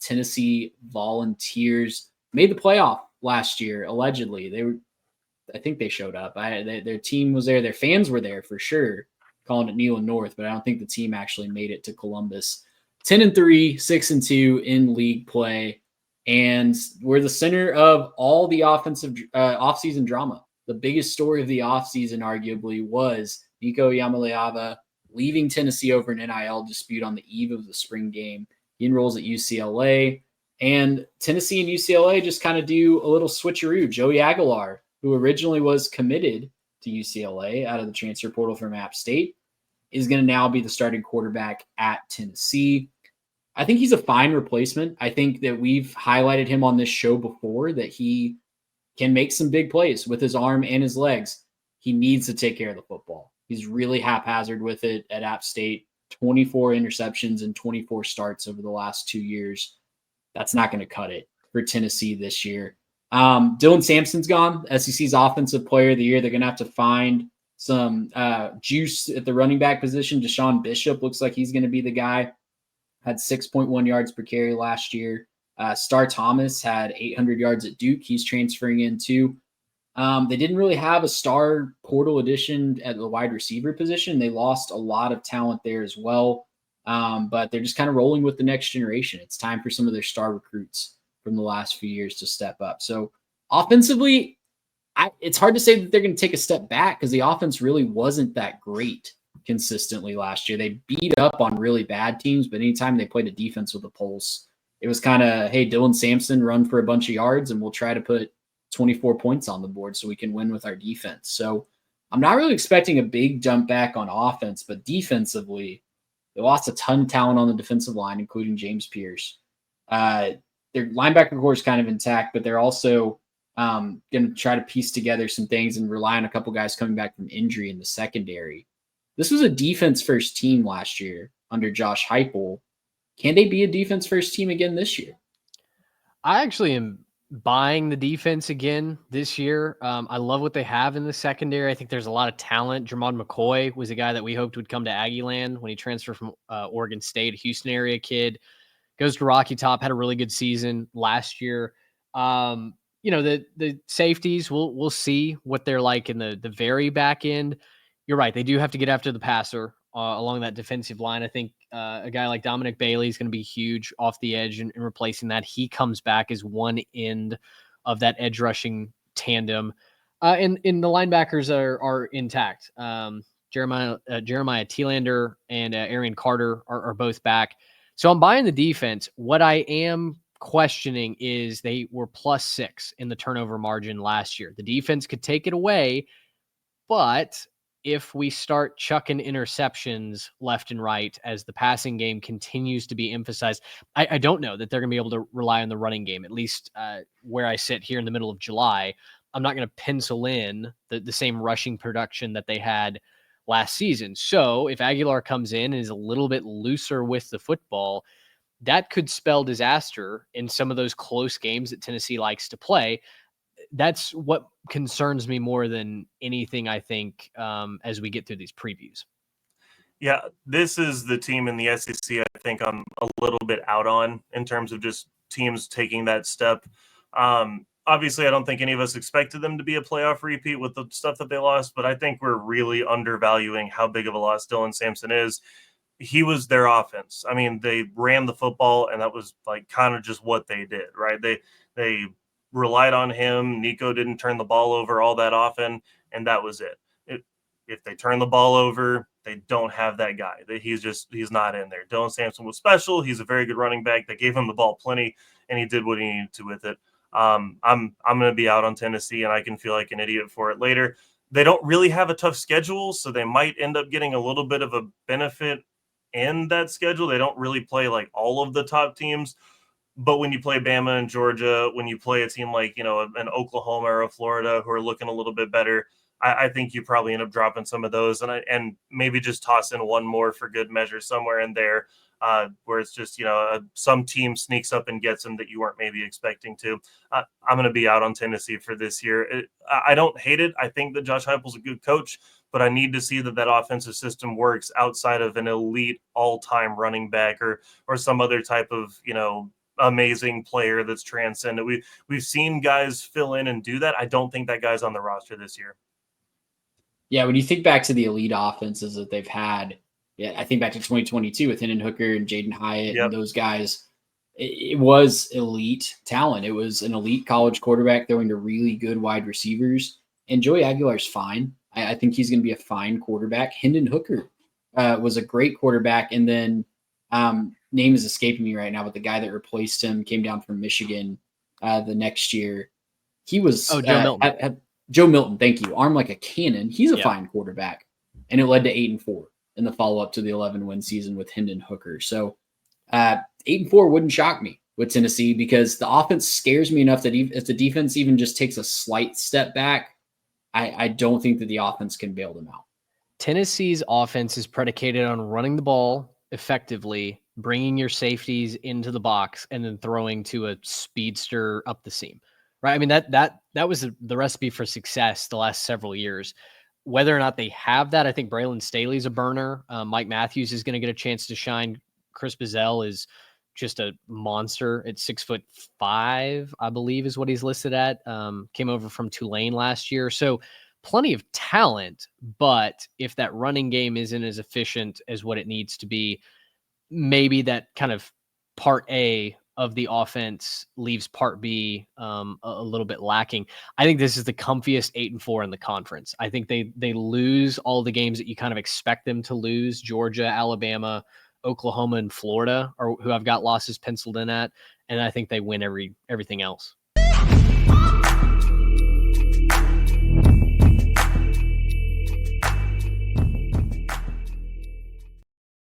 Tennessee Volunteers made the playoff last year. Allegedly, I think they showed up. Their team was there. Their fans were there for sure, calling it Neyland North, but I don't think the team actually made it to Columbus. 10-3, 6-2 in league play, and we're the center of all the offensive offseason drama. The biggest story of the offseason, arguably, was Nico Yamaleava leaving Tennessee over an NIL dispute on the eve of the spring game. He enrolls at UCLA, and Tennessee and UCLA just kind of do a little switcheroo. Joey Aguilar, who originally was committed to UCLA out of the transfer portal from App State, is going to now be the starting quarterback at Tennessee. I think he's a fine replacement. I think that we've highlighted him on this show before, that he can make some big plays with his arm and his legs. He needs to take care of the football. He's really haphazard with it at App State. 24 interceptions and 24 starts over the last 2 years. That's not going to cut it for Tennessee this year. Dylan Sampson's gone, SEC's Offensive Player of the Year. They're going to have to find some juice at the running back position. Deshaun Bishop looks like he's going to be the guy. Had 6.1 yards per carry last year. Star Thomas had 800 yards at Duke. He's transferring in too. They didn't really have a star portal addition at the wide receiver position. They lost a lot of talent there as well. But they're just kind of rolling with the next generation. It's time for some of their star recruits from the last few years to step up. So offensively, it's hard to say that they're going to take a step back because the offense really wasn't that great consistently last year. They beat up on really bad teams, but anytime they played a defense with a pulse, it was kind of, hey, Dylan Sampson, run for a bunch of yards and we'll try to put 24 points on the board so we can win with our defense. So I'm not really expecting a big jump back on offense, but defensively, they lost a ton of talent on the defensive line, including James Pierce. Their linebacker core is kind of intact, but they're also going to try to piece together some things and rely on a couple guys coming back from injury in the secondary. This was a defense-first team last year under Josh Heupel. Can they be a defense-first team again this year? I actually am buying the defense again this year. I love what they have in the secondary. I think there's a lot of talent. Jermon McCoy was a guy that we hoped would come to Aggieland when he transferred from Oregon State, a Houston area kid. Goes to Rocky Top, had a really good season last year. The safeties, we'll see what they're like in the very back end. You're right. They do have to get after the passer along that defensive line. I think a guy like Dominic Bailey is going to be huge off the edge and replacing that. He comes back as one end of that edge rushing tandem. And the linebackers are intact. Jeremiah Thielander and Arian Carter are both back. So I'm buying the defense. What I am questioning is they were +6 in the turnover margin last year. The defense could take it away, but if we start chucking interceptions left and right as the passing game continues to be emphasized, I don't know that they're going to be able to rely on the running game, at least where I sit here in the middle of July. I'm not going to pencil in the same rushing production that they had last season. So if Aguilar comes in and is a little bit looser with the football, that could spell disaster in some of those close games that Tennessee likes to play. That's what concerns me more than anything, I think, as we get through these previews. Yeah, this is the team in the SEC I think I'm a little bit out on in terms of just teams taking that step. Obviously, I don't think any of us expected them to be a playoff repeat with the stuff that they lost, but I think we're really undervaluing how big of a loss Dylan Sampson is. He was their offense. I mean, they ran the football, and that was like kind of just what they did, right? They relied on him. Nico didn't turn the ball over all that often, and that was it. If they turn the ball over, they don't have that guy. He's not in there. Dylan Sampson was special. He's a very good running back. They gave him the ball plenty, and he did what he needed to with it. I'm going to be out on Tennessee, and I can feel like an idiot for it later. They don't really have a tough schedule, so they might end up getting a little bit of a benefit in that schedule. They don't really play like all of the top teams. But when you play Bama and Georgia, when you play a team like, an Oklahoma or a Florida who are looking a little bit better, I think you probably end up dropping some of those and maybe just toss in one more for good measure somewhere in there where it's just, some team sneaks up and gets them that you weren't maybe expecting to. I'm going to be out on Tennessee for this year. I don't hate it. I think that Josh Heupel's a good coach, but I need to see that offensive system works outside of an elite all-time running back or some other type of, amazing player that's transcendent. We've seen guys fill in and do that. I don't think that guy's on the roster this year. Yeah, when you think back to the elite offenses that they've had, yeah, I think back to 2022 with Hendon Hooker and Jaden Hyatt Yep. and those guys. It was elite talent. It was an elite college quarterback throwing to really good wide receivers. And Joey Aguilar's fine. I think he's going to be a fine quarterback. Hendon Hooker was a great quarterback. And then name is escaping me right now, but the guy that replaced him came down from Michigan the next year. He was Joe Milton. Joe Milton, thank you. Armed like a cannon. He's a Yeah. fine quarterback. And it led to 8-4 in the follow-up to the 11-win season with Hendon Hooker. So 8-4 wouldn't shock me with Tennessee because the offense scares me enough that if the defense even just takes a slight step back, I don't think that the offense can bail them out. Tennessee's offense is predicated on running the ball effectively, bringing your safeties into the box, and then throwing to a speedster up the seam. Right? I mean, that was the recipe for success the last several years. Whether or not they have that, I think Braylon Staley's a burner. Mike Matthews is going to get a chance to shine. Chris Bazell is just a monster at 6'5", I believe is what he's listed at. Came over from Tulane last year. So plenty of talent, but if that running game isn't as efficient as what it needs to be, maybe that kind of part A of the offense leaves part B a little bit lacking. I think this is the comfiest 8-4 in the conference. I think they lose all the games that you kind of expect them to lose. Georgia, Alabama, Oklahoma, and Florida are who I've got losses penciled in at, and I think they win everything else.